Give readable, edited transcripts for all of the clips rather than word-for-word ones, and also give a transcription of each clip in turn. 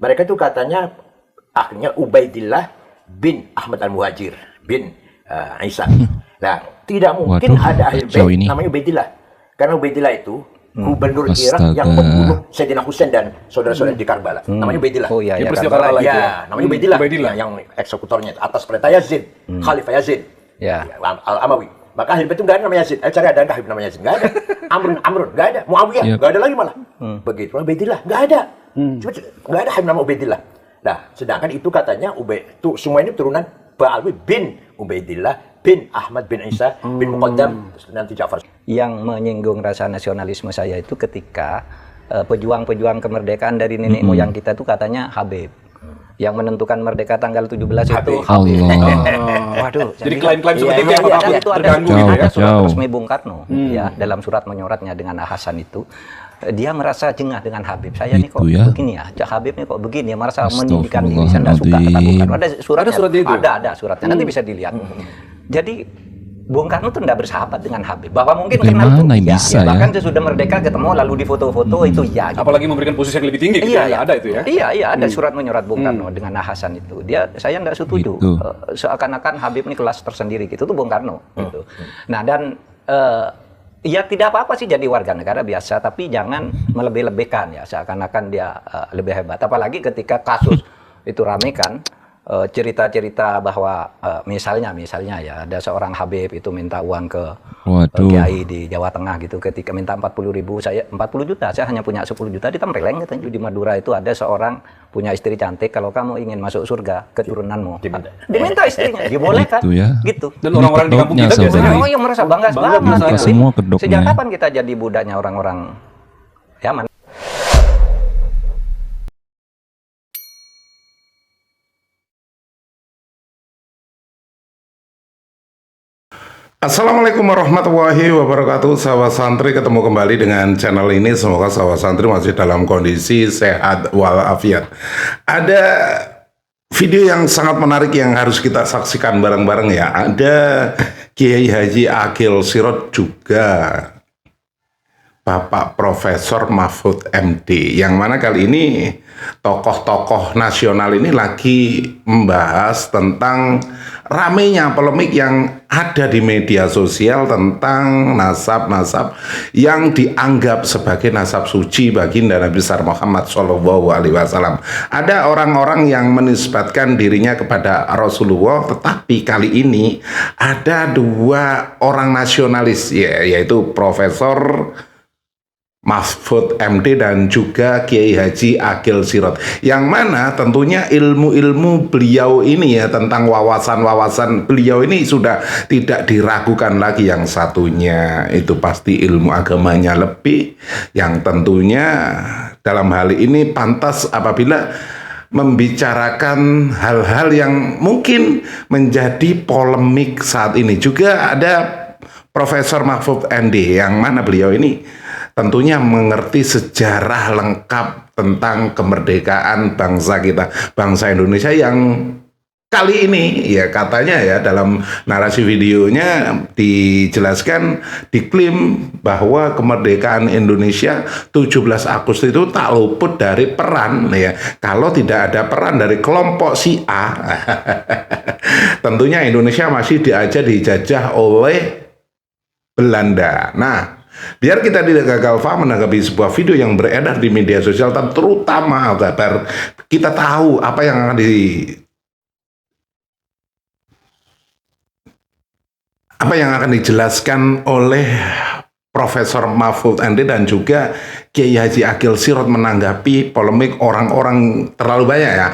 Mereka tuh katanya akhirnya Ubaidillah bin Ahmad al-Muhajir bin Isa. Nah, tidak mungkin ada ahli bait namanya Ubaidillah. Karena Ubaidillah itu gubernur Irak yang membunuh Sayyidina Husain dan saudara-saudara di Karbala. Namanya Ubaidillah. Oh iya, ya, Karbala itu. Ya, namanya Ubaidillah. Yang eksekutornya atas perintah Yazid, Khalifah Yazid. Ya. Al-Amawi. Maka ahli bait itu enggak ada namanya Yazid. Cari ada enggak namanya Yazid? Enggak ada. Amrun enggak ada. Muawiyah enggak ada lagi malah. Begitu Ubaidillah enggak ada. Cuma enggak ada nama Ubaidillah. Nah, sedangkan itu katanya itu semua ini turunan Ba'alwi bin Ubaidillah bin Ahmad bin Isa bin Muqaddam nanti Ja'far. Yang menyinggung rasa nasionalisme saya itu ketika pejuang-pejuang kemerdekaan dari nenek moyang kita itu katanya Habib. Yang menentukan merdeka tanggal 17 itu Habib. Waduh. Jadi klaim-klaim seperti itu yang itu ada surat resmi Bung Karno ya dalam surat menyoratnya dengan Hasan itu. Dia merasa jengah dengan Habib. Saya nih kok begini ya, Habib nih kok begini ya, merasa meninggikan diri, saya tidak suka kata Bung Karno. Ada suratnya itu? Ada suratnya, nanti bisa dilihat. Jadi Bung Karno tuh tidak bersahabat dengan Habib. Bahwa mungkin karena itu bahkan sesudah merdeka ketemu lalu di foto-foto itu ya. Gitu. Apalagi memberikan posisi yang lebih tinggi gitu ya, ada itu ya. Iya, ada surat menyorat Bung Karno dengan Hasan itu. Saya tidak setuju. Seakan-akan Habib ini kelas tersendiri gitu tuh Bung Karno gitu. Nah, dan ya tidak apa-apa sih jadi warga negara biasa, tapi jangan melebih-lebihkan ya, seakan-akan dia lebih hebat. Apalagi ketika kasus itu rame kan, cerita-cerita bahwa misalnya ya ada seorang Habib itu minta uang ke kiai di Jawa Tengah gitu, ketika minta 40 juta, saya hanya punya 10 juta, dia mereleng katanya. Di Madura itu ada seorang punya istri cantik, kalau kamu ingin masuk surga keturunanmu diminta istrinya, dibolehkan gitu. Dan orang-orang di kampung kita biasanya yang merasa bangga banget gitu. Sejak kapan kita jadi budaknya orang-orang Yaman? Assalamualaikum warahmatullahi wabarakatuh. Sahabat santri, ketemu kembali dengan channel ini. Semoga sahabat santri masih dalam kondisi sehat walafiat. Ada video yang sangat menarik yang harus kita saksikan bareng-bareng ya. Ada Kiai Haji Aqil Sirot, juga Bapak Profesor Mahfud MD, yang mana kali ini tokoh-tokoh nasional ini lagi membahas tentang ramenya polemik yang ada di media sosial tentang nasab-nasab yang dianggap sebagai nasab suci baginda Nabi besar Muhammad SAW. Ada orang-orang yang menisbatkan dirinya kepada Rasulullah, tetapi kali ini ada dua orang nasionalis, yaitu Profesor Mahfud MD dan juga Kiai Haji Aqil Sirot, yang mana tentunya ilmu-ilmu beliau ini ya, tentang wawasan-wawasan beliau ini sudah tidak diragukan lagi. Yang satunya itu pasti ilmu agamanya lebih, yang tentunya dalam hal ini pantas apabila membicarakan hal-hal yang mungkin menjadi polemik saat ini. Juga ada Profesor Mahfud MD, yang mana beliau ini tentunya mengerti sejarah lengkap tentang kemerdekaan bangsa kita, bangsa Indonesia, yang kali ini ya katanya ya dalam narasi videonya dijelaskan, diklaim bahwa kemerdekaan Indonesia 17 Agustus itu tak luput dari peran ya. Kalau tidak ada peran dari kelompok si A, tentunya Indonesia masih dijajah oleh Belanda. Nah, biar kita tidak gagal paham menanggapi sebuah video yang beredar di media sosial, terutama agar kita tahu apa yang akan dijelaskan oleh Profesor Mahfud MD dan juga Kiai Haji Aqil Sirot menanggapi polemik orang-orang, terlalu banyak ya,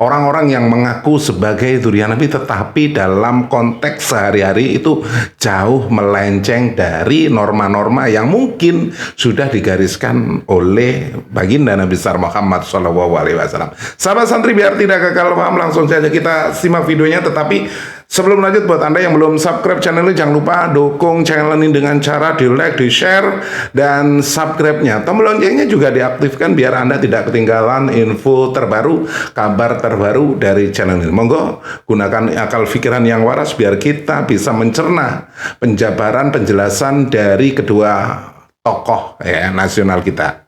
orang-orang yang mengaku sebagai durian Nabi tetapi dalam konteks sehari-hari itu jauh melenceng dari norma-norma yang mungkin sudah digariskan oleh baginda Nabi besar Muhammad SAW. Sahabat santri, biar tidak gagal paham, langsung saja kita simak videonya. Tetapi sebelum lanjut, buat Anda yang belum subscribe channel ini, jangan lupa dukung channel ini dengan cara di like, di share, dan subscribe-nya. Tombol loncengnya juga diaktifkan biar Anda tidak ketinggalan info terbaru, kabar terbaru dari channel ini. Monggo gunakan akal pikiran yang waras biar kita bisa mencerna penjabaran, penjelasan dari kedua tokoh ya nasional kita.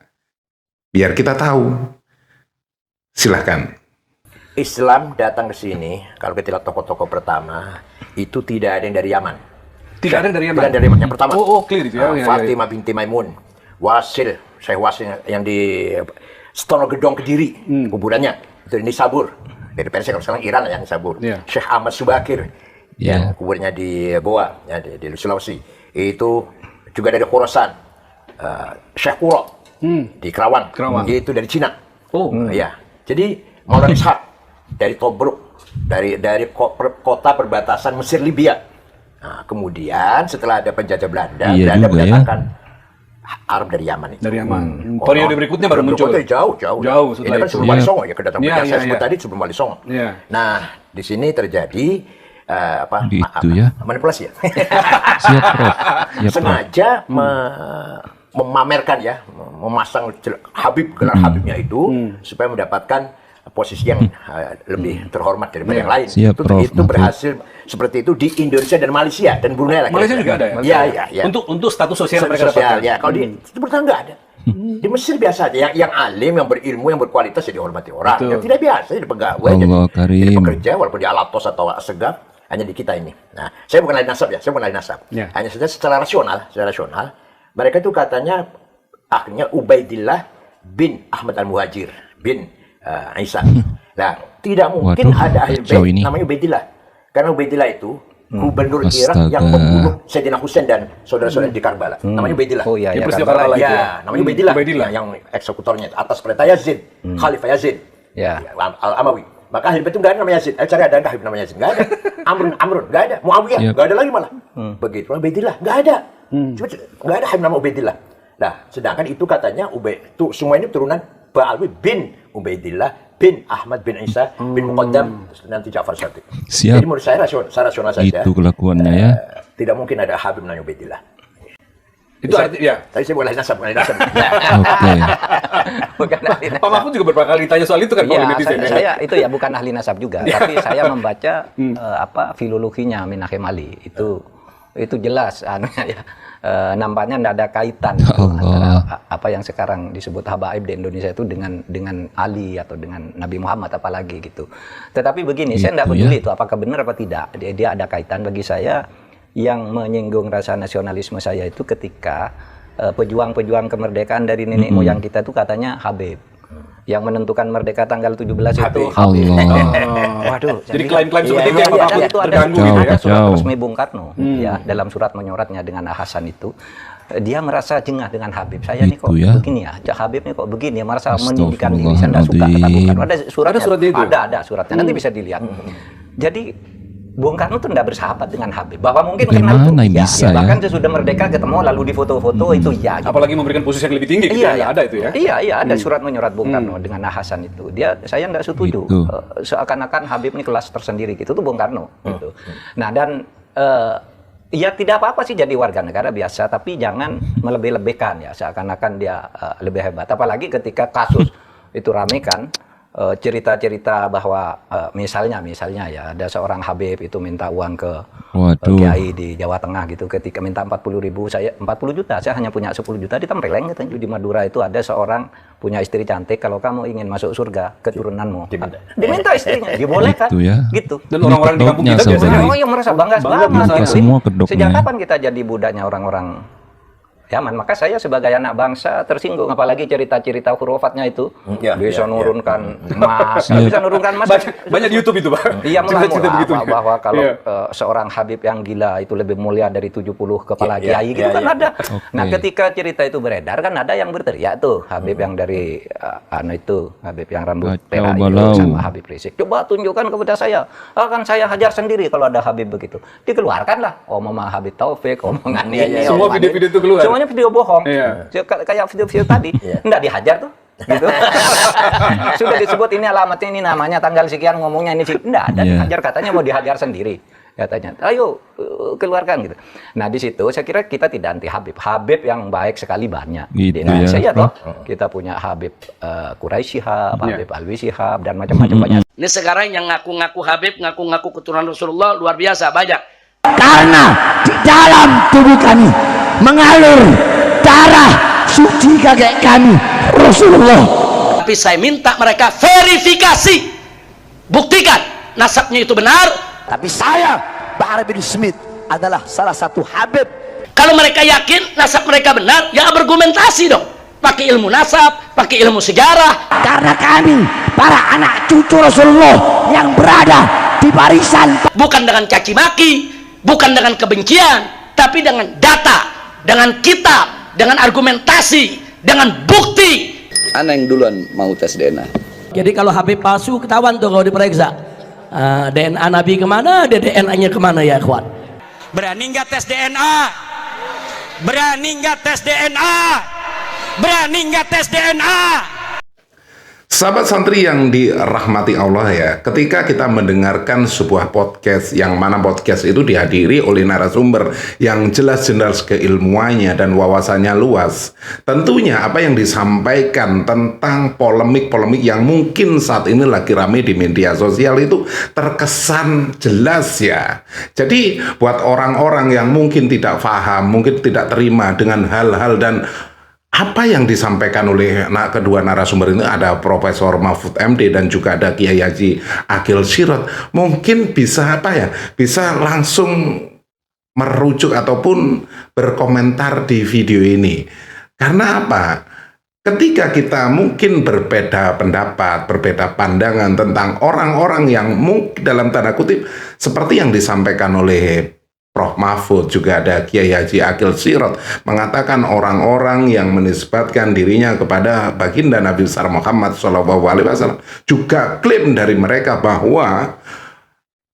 Biar kita tahu Silahkan. Islam datang ke sini, kalau kita lihat tokoh-tokoh pertama, itu tidak ada yang dari Yaman. Tidak ada dari Yaman? Tidak ada dari Yaman. Yang pertama. Clear itu ya. Fatimah binti Maimun. Wasil, Syekh Wasil yang di Stono Gedong Kediri, kuburannya. Itu di Nisabur. Dari Persia, kalau sekarang Iran yang Nisabur. Syekh Ahmad Subakir, yang kuburnya di Goa, ya, di Sulawesi. Itu juga dari Khorasan. Syekh Kuro, di Kerawang. Itu dari Cina. Ya. Jadi Maulana Ishaq dari Tobruk, dari kota perbatasan Mesir Libya. Nah, kemudian setelah ada penjajah Belanda, Belanda mendatangkan Arab dari Yaman itu. Dari Yaman. Periode berikutnya baru muncul. Jauh. Ini kan sebelum Wali Songo ya, kedatangan saya sebut tadi sebelum Wali Songo. Nah, di sini terjadi manipulasi ya. Siap, Prof. Sengaja memamerkan ya, memasang Habib, gelar Habibnya itu supaya mendapatkan posisi yang lebih terhormat daripada yang lain. Siap, itu berhasil seperti itu di Indonesia dan Malaysia dan Brunei lagi. Malaysia juga ada ya? Iya. Untuk status sosial mereka dapatkan. dapatkan. Ya, kalau di Timur Tengah nggak ada. Di Mesir biasa aja, yang alim, yang berilmu, yang berkualitas ya dihormati orang. Yang tidak biasa jadi pegawai, jadi pekerja walaupun dia alatos atau segap, hanya di kita ini. Nah, saya bukan ahli nasab ya, Hanya saja secara rasional, mereka itu katanya akhirnya Ubaidillah bin Ahmad Al-Muhajir bin Isa. Nah, tidak mungkin ada ahli bait namanya Ubaidillah. Karena Ubaidillah itu gubernur Irak yang membunuh Sayyidina Husain dan saudara-saudara di Karbala. Namanya Ubaidillah. Oh iya, Karbala itu. Namanya Ubaidillah yang eksekutornya atas perintah Yazid, Khalifah Yazid. Al-Amawi. Maka ahli bait itu enggak ada namanya Yazid. Cari ada Habib namanya Yazid? Enggak ada. Amrun enggak ada. Muawiyah enggak ada lagi malah. Begitu Ubaidillah enggak ada. Cuma enggak ada Habib nama Ubaidillah. Nah, sedangkan itu katanya itu semua ini turunan Ba'alwi bin Ubaidillah bin Ahmad bin Isa bin Muqaddam nanti Ja'far Shadiq. Siap. Jadi menurut saya rasional saja. Itu kelakuannya ya. Tidak mungkin ada Habib namanya Ubaidillah. Itu artinya. Tadi saya bukan ahli nasab. Oke. Pak Mahfud juga beberapa kali ditanya soal itu kan Pak netizen. Saya itu ya bukan ahli nasab juga, tapi saya membaca filologinya Minahim Ali. Itu jelas ya. Nampaknya tidak ada kaitan antara apa yang sekarang disebut habaib di Indonesia itu dengan Ali atau dengan Nabi Muhammad apalagi gitu. Tetapi begini, saya tidak peduli itu apakah benar apa tidak. Dia ada kaitan bagi saya. Yang menyinggung rasa nasionalisme saya itu ketika pejuang-pejuang kemerdekaan dari nenek moyang kita itu katanya Habib. Yang menentukan merdeka tanggal 17 itu Habib. Waduh. Jadi klaim-klaim seperti itu itu ada surat resmi Bung Karno ya dalam surat menyoratnya dengan Hasan itu. Dia merasa jengah dengan Habib. Saya nih kok begini ya, Habib nih kok begini ya, merasa meninggikan diri. Saya tidak suka kata Bung Karno. Ada suratnya itu. Ada suratnya. Nanti bisa dilihat. Jadi Bung Karno itu tidak bersahabat dengan Habib. Bahwa mungkin kenal itu ya, bahkan sesudah merdeka ketemu lalu di foto-foto itu ya. Gitu. Apalagi memberikan posisi yang lebih tinggi. Ada itu ya. Iya ada surat menyorat Bung Karno dengan Hasan itu. Saya tidak setuju. Seakan-akan Habib ini kelas tersendiri gitu. Itu Bung Karno. Gitu. Nah dan ya tidak apa-apa sih jadi warga negara biasa, tapi jangan melebih-lebihkan ya. Seakan-akan dia lebih hebat. Apalagi ketika kasus itu rame kan. Cerita-cerita bahwa misalnya ya ada seorang Habib itu minta uang ke kiai di Jawa Tengah gitu, ketika minta 40 juta, saya hanya punya 10 juta ditempeleng katanya. Di Madura itu ada seorang punya istri cantik, kalau kamu ingin masuk surga keturunanmu diminta istrinya, dibolehkan gitu. Dan orang-orang di kampung kita biasanya yang merasa bangga banget. Sejak kapan kita jadi budaknya orang-orang Yaman? Maka saya sebagai anak bangsa tersinggung, apalagi cerita-cerita hurufatnya itu bisa nurunkan emas, bisa nurunkan emas. Banyak di YouTube itu, Pak. Iya, bahwa kalau seorang Habib yang gila itu lebih mulia dari 70 kepala kiai gitu kan ada. Nah, ketika cerita itu beredar kan ada yang berteriak tuh, Habib yang dari Habib yang rambut merah itu sama Habib Rizik. Coba tunjukkan kepada saya, akan saya hajar sendiri kalau ada Habib begitu. Dikeluarkanlah omongan Habib Taufik, omongan ini. Semua video-video itu keluar. Semuanya video bohong, kayak video-video tadi, enggak dihajar tuh, gitu. Sudah disebut ini alamatnya, ini namanya, tanggal sekian ngomongnya ini sih, enggak ada dihajar, katanya mau dihajar sendiri, katanya. Ayo keluarkan gitu. Nah di situ saya kira kita tidak anti Habib, Habib yang baik sekali banyak gitu di Indonesia ya toh. Kita punya Habib Quraisy Shihab, Habib Alwi Shihab dan macam-macam banyak. Ini sekarang yang ngaku-ngaku Habib, ngaku-ngaku keturunan Rasulullah luar biasa banyak. Karena di dalam tubuh kami mengalir darah suci kakek kami Rasulullah. Tapi saya minta mereka verifikasi, buktikan nasabnya itu benar. Tapi saya, Bahar bin Smith, adalah salah satu Habib. Kalau mereka yakin nasab mereka benar, ya argumentasi dong. Pakai ilmu nasab, pakai ilmu sejarah. Karena kami, para anak cucu Rasulullah yang berada di barisan. Bukan dengan caci maki, bukan dengan kebencian, tapi dengan data, dengan kitab, dengan argumentasi, dengan bukti. Ana yang duluan mau tes DNA. Jadi kalau Habib palsu ketahuan tuh kalau diperiksa. DNA Nabi kemana, DNA-nya kemana ya kawan? Berani nggak tes DNA? Berani nggak tes DNA? Berani nggak tes DNA? Sahabat santri yang dirahmati Allah ya, ketika kita mendengarkan sebuah podcast yang mana podcast itu dihadiri oleh narasumber yang jelas-jelas keilmuannya dan wawasannya luas, tentunya apa yang disampaikan tentang polemik-polemik yang mungkin saat ini lagi ramai di media sosial itu terkesan jelas ya. Jadi buat orang-orang yang mungkin tidak paham, mungkin tidak terima dengan hal-hal dan apa yang disampaikan oleh kedua narasumber ini, ada Profesor Mahfud MD dan juga ada Kiai Haji Aqil Sirot, mungkin bisa bisa langsung merujuk ataupun berkomentar di video ini. Karena apa? Ketika kita mungkin berbeda pendapat, berbeda pandangan tentang orang-orang yang mungkin dalam tanda kutip seperti yang disampaikan oleh Prof. Mahfud, juga ada Kiai Haji Aqil Sirot mengatakan orang-orang yang menisbatkan dirinya kepada baginda Nabi besar Muhammad SAW juga klaim dari mereka bahwa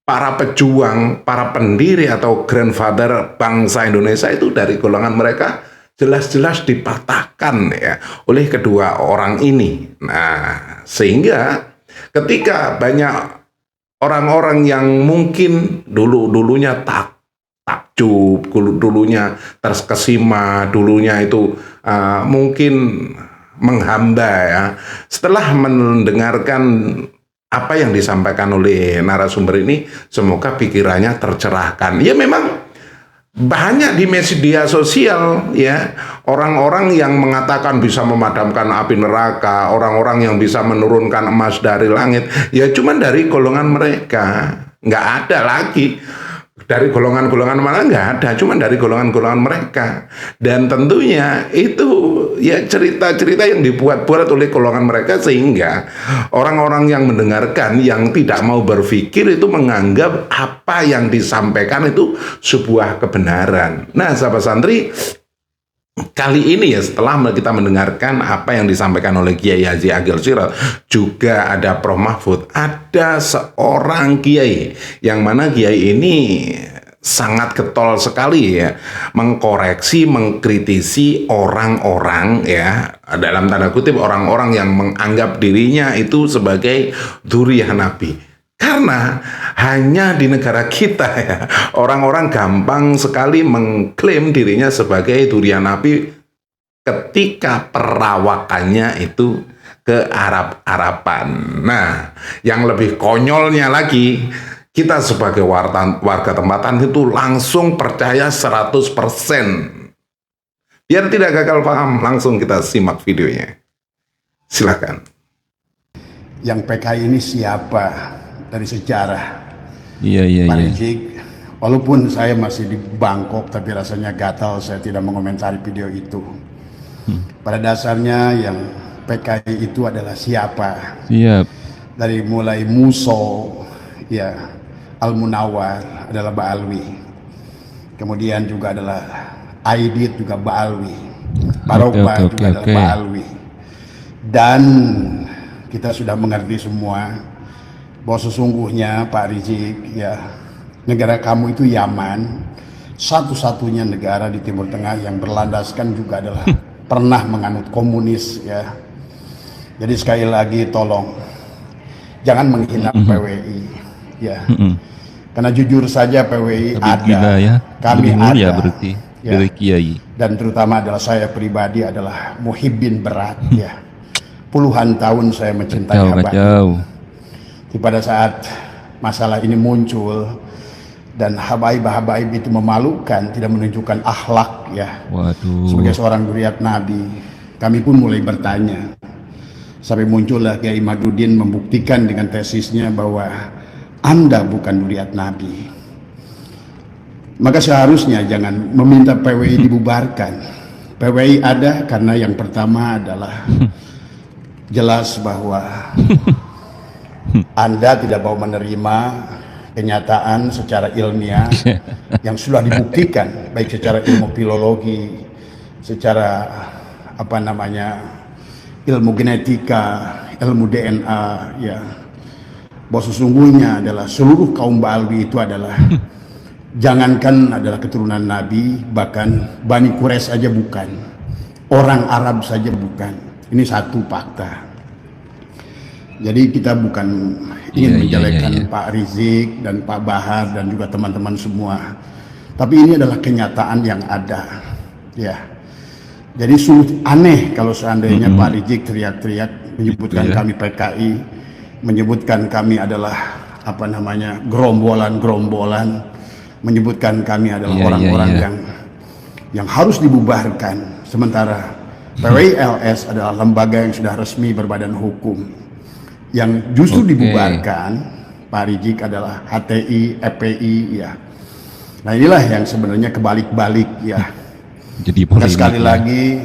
para pejuang, para pendiri atau grandfather bangsa Indonesia itu dari golongan mereka jelas-jelas dipatahkan ya oleh kedua orang ini. Nah, sehingga ketika banyak orang-orang yang mungkin dulunya takjub, dulunya terkesima, dulunya itu mungkin menghamba ya, setelah mendengarkan apa yang disampaikan oleh narasumber ini, semoga pikirannya tercerahkan. Ya memang banyak di media sosial ya orang-orang yang mengatakan bisa memadamkan api neraka, orang-orang yang bisa menurunkan emas dari langit, ya cuman dari golongan mereka, nggak ada lagi. Dari golongan-golongan mana nggak ada, cuma dari golongan-golongan mereka. Dan tentunya itu ya cerita-cerita yang dibuat-buat oleh golongan mereka, sehingga orang-orang yang mendengarkan yang tidak mau berpikir itu menganggap apa yang disampaikan itu sebuah kebenaran. Nah, sahabat santri, kali ini ya setelah kita mendengarkan apa yang disampaikan oleh Kiai Haji Aqil Sirot, juga ada Prof. Mahfud, ada seorang kiai yang mana kiai ini sangat getol sekali ya mengkoreksi, mengkritisi orang-orang ya dalam tanda kutip orang-orang yang menganggap dirinya itu sebagai dzurriyyah Nabi. Karena hanya di negara kita ya, orang-orang gampang sekali mengklaim dirinya sebagai dzurriyyah Nabi ketika perawakannya itu ke Arab-Araban. Nah, yang lebih konyolnya lagi, kita sebagai warga tempatan itu langsung percaya 100%. Biar tidak gagal paham, langsung kita simak videonya. Silakan. Yang PKI ini siapa? Dari sejarah. Iya. Pak Rizik, walaupun saya masih di Bangkok, tapi rasanya gatal saya tidak mengomentari video itu. Pada dasarnya yang PKI itu adalah siapa? Siap. Dari mulai Muso, ya, Al-Munawar adalah Ba'alwi. Kemudian juga adalah Aidit juga Ba'alwi. Barokah juga adalah Ba'alwi. Dan kita sudah mengerti semua bahwa sesungguhnya Pak Rizik ya, negara kamu itu Yaman, satu-satunya negara di Timur Tengah yang berlandaskan juga adalah pernah menganut komunis ya. Jadi sekali lagi tolong jangan menghina PWI ya. Karena jujur saja PWI lebih ada, gila ya. kami lebih mulia ada berarti ya. dari kiai. Dan terutama adalah saya pribadi adalah muhibbin berat ya. Puluhan tahun saya mencintai Habaib. Pada saat masalah ini muncul dan habaib itu memalukan, tidak menunjukkan akhlak ya. Waduh. Sebagai seorang dzurriyyah Nabi, kami pun mulai bertanya, Sampai muncullah Kiai Madudin membuktikan dengan tesisnya bahwa Anda bukan zuriat Nabi. Maka seharusnya jangan meminta PWI dibubarkan. PWI ada karena yang pertama adalah jelas bahwa Anda tidak mau menerima kenyataan secara ilmiah yang sudah dibuktikan, baik secara ilmu filologi, secara ilmu genetika, ilmu DNA, ya, bahwa sesungguhnya adalah seluruh kaum Ba'alwi itu adalah jangankan adalah keturunan Nabi, bahkan Bani Quraisy saja bukan, orang Arab saja bukan. Ini satu fakta. Jadi kita bukan ingin menjelekkan Pak Rizik dan Pak Bahar dan juga teman-teman semua, tapi ini adalah kenyataan yang ada, ya. Jadi sungguh aneh kalau seandainya Pak Rizik teriak-teriak menyebutkan kami PKI, menyebutkan kami adalah gerombolan-gerombolan, menyebutkan kami adalah orang-orang yang harus dibubarkan, sementara PWI-LS adalah lembaga yang sudah resmi berbadan hukum. Yang justru dibubarkan Pak Rizik adalah HTI, FPI, ya. Nah inilah yang sebenarnya kebalik-balik, ya. Jadi sekali lagi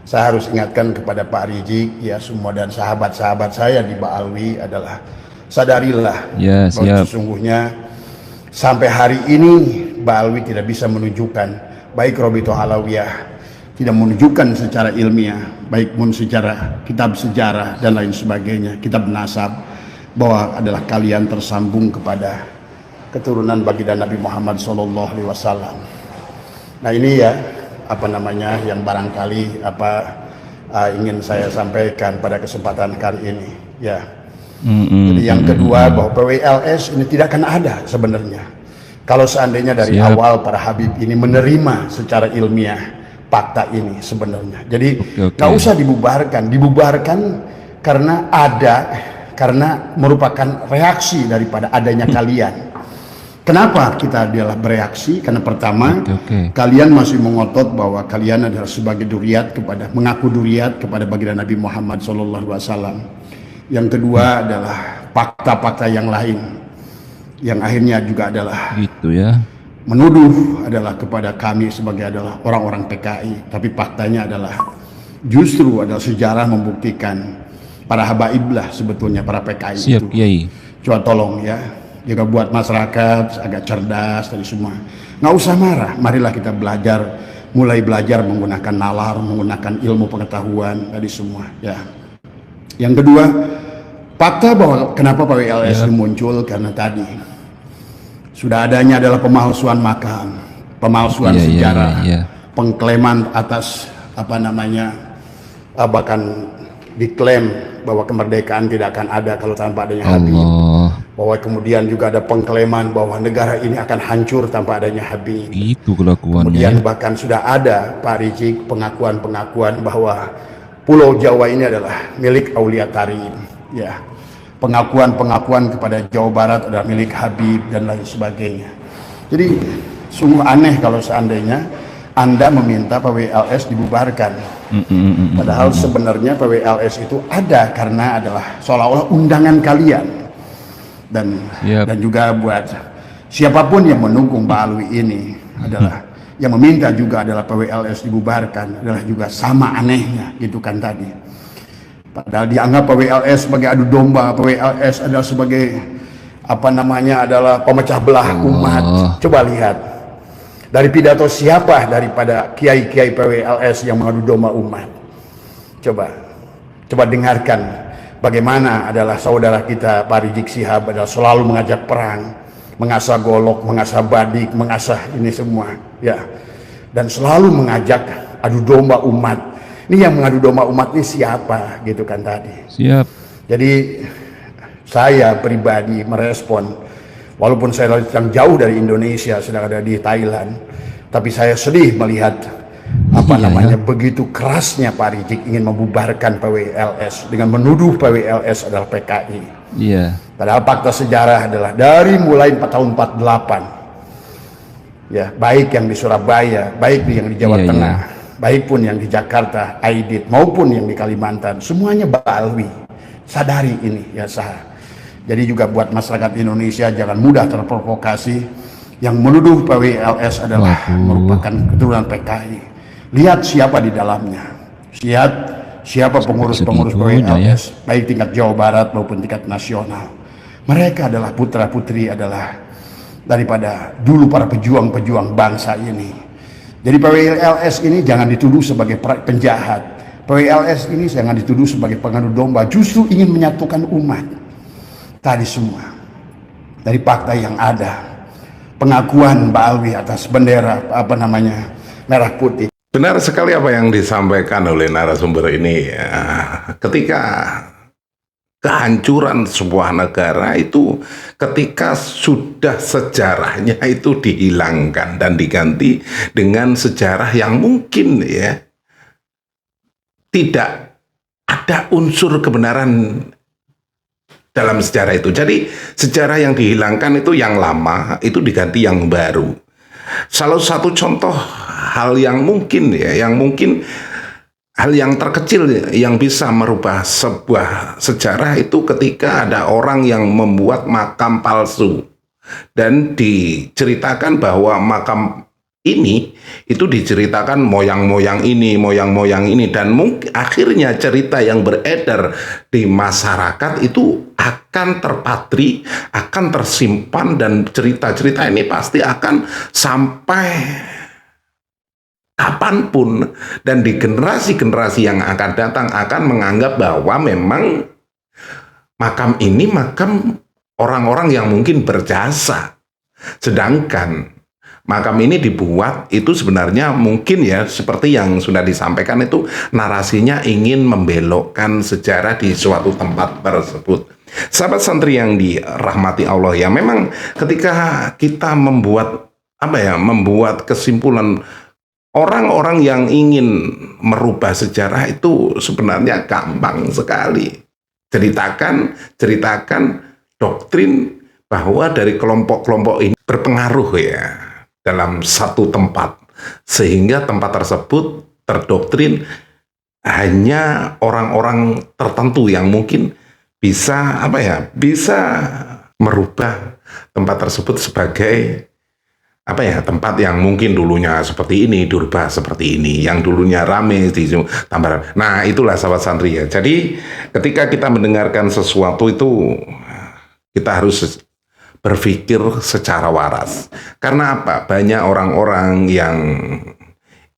saya harus ingatkan kepada Pak Rizik, ya, semua dan sahabat-sahabat saya di Ba'alwi adalah sadarilah bahwa sesungguhnya sampai hari ini Ba'alwi tidak bisa menunjukkan, baik Robito Alawiyah tidak menunjukkan secara ilmiah, baik pun secara kitab sejarah dan lain sebagainya, kitab nasab, bahwa adalah kalian tersambung kepada keturunan baginda Nabi Muhammad SAW. Nah ini ya yang barangkali ingin saya sampaikan pada kesempatan kali ini, ya. Jadi yang kedua, bahwa PWI-LS ini tidak akan ada sebenarnya kalau seandainya dari awal para Habib ini menerima secara ilmiah fakta ini sebenarnya. Jadi nggak usah dibubarkan karena merupakan reaksi daripada adanya kalian. Kenapa kita adalah bereaksi? Karena pertama, kalian masih mengotot bahwa kalian adalah sebagai mengaku duriat kepada baginda Nabi Muhammad SAW. Yang kedua adalah fakta-fakta yang lain, yang akhirnya juga adalah menuduh adalah kepada kami sebagai adalah orang-orang PKI, tapi faktanya adalah justru adalah sejarah membuktikan para habaib lah sebetulnya para PKI itu. Coba tolong ya, juga buat masyarakat agak cerdas dari semua. Nggak usah marah, marilah kita mulai belajar menggunakan nalar, menggunakan ilmu pengetahuan dari semua. Ya. Yang kedua, fakta bahwa kenapa PWI-LS muncul karena tadi sudah adanya adalah pemalsuan makam, pemalsuan sejarah, pengklaiman atas bahkan diklaim bahwa kemerdekaan tidak akan ada kalau tanpa adanya Habib. Bahwa kemudian juga ada pengklaiman bahwa negara ini akan hancur tanpa adanya Habib. Itu kelakuannya. Kemudian bahkan sudah ada Pak Rizik pengakuan-pengakuan bahwa Pulau Jawa ini adalah milik Aulia Tarim, ya. Pengakuan-pengakuan kepada Jawa Barat adalah milik Habib dan lain sebagainya. Jadi sungguh aneh kalau seandainya Anda meminta PWI-LS dibubarkan. Padahal sebenarnya PWI-LS itu ada karena adalah seolah-olah undangan kalian. Dan juga buat siapapun yang mendukung Ba'alwi ini adalah yang meminta juga adalah PWI-LS dibubarkan adalah juga sama anehnya gitu kan tadi. Padahal dianggap PWI-LS sebagai adu domba, PWI-LS adalah sebagai adalah pemecah belah umat. Coba lihat dari pidato siapa daripada kiai-kiai PWI-LS yang mengadu domba umat. Coba dengarkan bagaimana adalah saudara kita Pak Rizik Syihab adalah selalu mengajak perang, mengasah golok, mengasah badik, mengasah ini semua, ya. Dan selalu mengajak adu domba umat. Ini yang mengadu domba umat ini siapa gitu kan tadi. Jadi saya pribadi merespon, walaupun saya sedang jauh dari Indonesia, sedang ada di Thailand, tapi saya sedih melihat begitu kerasnya Pak Rizik ingin membubarkan PWI-LS dengan menuduh PWI-LS adalah PKI. Padahal fakta sejarah adalah dari mulai tahun 48, ya, baik yang di Surabaya, baik yang di Jawa Tengah, baik pun yang di Jakarta, Aidit, maupun yang di Kalimantan, semuanya Ba'alwi. Sadari ini ya sah. Jadi juga buat masyarakat Indonesia jangan mudah terprovokasi yang menuduh PWLS adalah merupakan keturunan PKI. Lihat siapa di dalamnya. Siapa pengurus-pengurus PWLS, baik tingkat Jawa Barat maupun tingkat nasional. Mereka adalah putra-putri adalah daripada dulu para pejuang-pejuang bangsa ini. Jadi PWLS ini jangan dituduh sebagai penjahat. PWLS ini jangan dituduh sebagai pengadu domba, justru ingin menyatukan umat. Tadi semua dari fakta yang ada, pengakuan Ba'alwi atas bendera merah putih. Benar sekali apa yang disampaikan oleh narasumber ini. Ketika kehancuran sebuah negara itu ketika sudah sejarahnya itu dihilangkan dan diganti dengan sejarah yang mungkin ya tidak ada unsur kebenaran dalam sejarah itu. Jadi sejarah yang dihilangkan itu yang lama itu diganti yang baru. Salah satu contoh hal yang mungkin hal yang terkecil yang bisa merubah sebuah sejarah itu ketika ada orang yang membuat makam palsu dan diceritakan bahwa makam ini itu diceritakan moyang-moyang ini dan mungkin akhirnya cerita yang beredar di masyarakat itu akan terpatri, akan tersimpan, dan cerita-cerita ini pasti akan sampai kapanpun, dan di generasi-generasi yang akan datang akan menganggap bahwa memang makam ini makam orang-orang yang mungkin berjasa. Sedangkan makam ini dibuat itu sebenarnya mungkin ya seperti yang sudah disampaikan itu narasinya ingin membelokkan sejarah di suatu tempat tersebut. Sahabat santri yang dirahmati Allah ya, memang ketika kita membuat kesimpulan orang-orang yang ingin merubah sejarah itu sebenarnya gampang sekali. Ceritakan doktrin bahwa dari kelompok-kelompok ini berpengaruh ya dalam satu tempat, sehingga tempat tersebut terdoktrin hanya orang-orang tertentu yang mungkin bisa merubah tempat tersebut sebagai tempat yang mungkin dulunya seperti ini dirubah seperti ini, yang dulunya rame tambah. Nah, itulah sahabat santri ya. Jadi ketika kita mendengarkan sesuatu itu kita harus berpikir secara waras. Karena apa? Banyak orang-orang yang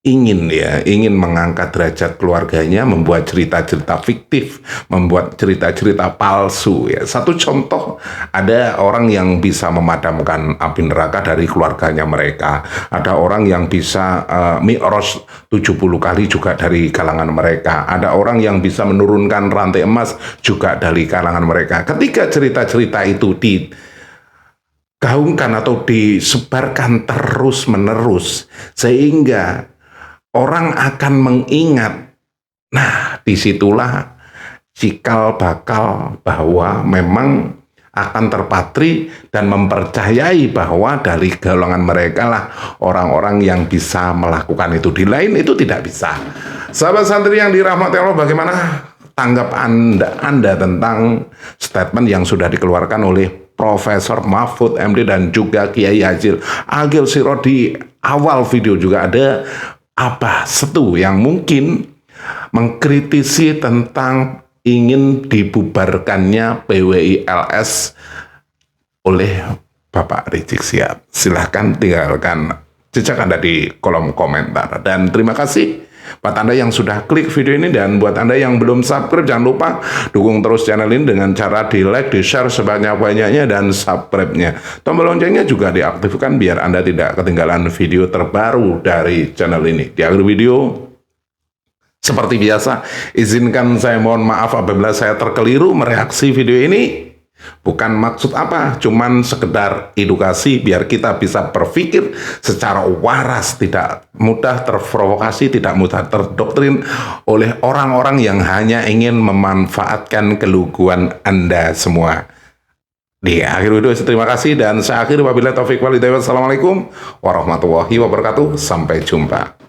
ingin mengangkat derajat keluarganya, membuat cerita-cerita fiktif, membuat cerita-cerita palsu ya. Satu contoh, ada orang yang bisa memadamkan api neraka dari keluarganya mereka. Ada orang yang bisa mi'raj 70 kali juga dari kalangan mereka. Ada orang yang bisa menurunkan rantai emas juga dari kalangan mereka. Ketika cerita-cerita itu digaungkan atau disebarkan terus-menerus sehingga orang akan mengingat, nah disitulah cikal bakal bahwa memang akan terpatri dan mempercayai bahwa dari golongan mereka lah orang-orang yang bisa melakukan itu. Di lain itu tidak bisa. Sahabat santri yang dirahmati Allah, bagaimana tanggap Anda tentang statement yang sudah dikeluarkan oleh Profesor Mahfud MD dan juga Kiai Haji Agil Sirot? Di awal video juga ada Setu yang mungkin mengkritisi tentang ingin dibubarkannya PWILS oleh Bapak Rizik Syihab. Silahkan tinggalkan jejak Anda di kolom komentar. Dan terima kasih buat Anda yang sudah klik video ini, dan buat Anda yang belum subscribe jangan lupa dukung terus channel ini dengan cara di like, di share sebanyak-banyaknya, dan subscribe-nya. Tombol loncengnya juga diaktifkan biar Anda tidak ketinggalan video terbaru dari channel ini. Di akhir video, seperti biasa, izinkan saya mohon maaf apabila saya terkeliru mereaksi video ini. Bukan maksud cuman sekedar edukasi biar kita bisa berpikir secara waras, tidak mudah terprovokasi, tidak mudah terdoktrin oleh orang-orang yang hanya ingin memanfaatkan keluguan Anda semua. Di akhir video, terima kasih dan saya akhiri wabillahi taufiq wal hidayah. Wassalamualaikum warahmatullahi wabarakatuh. Sampai jumpa.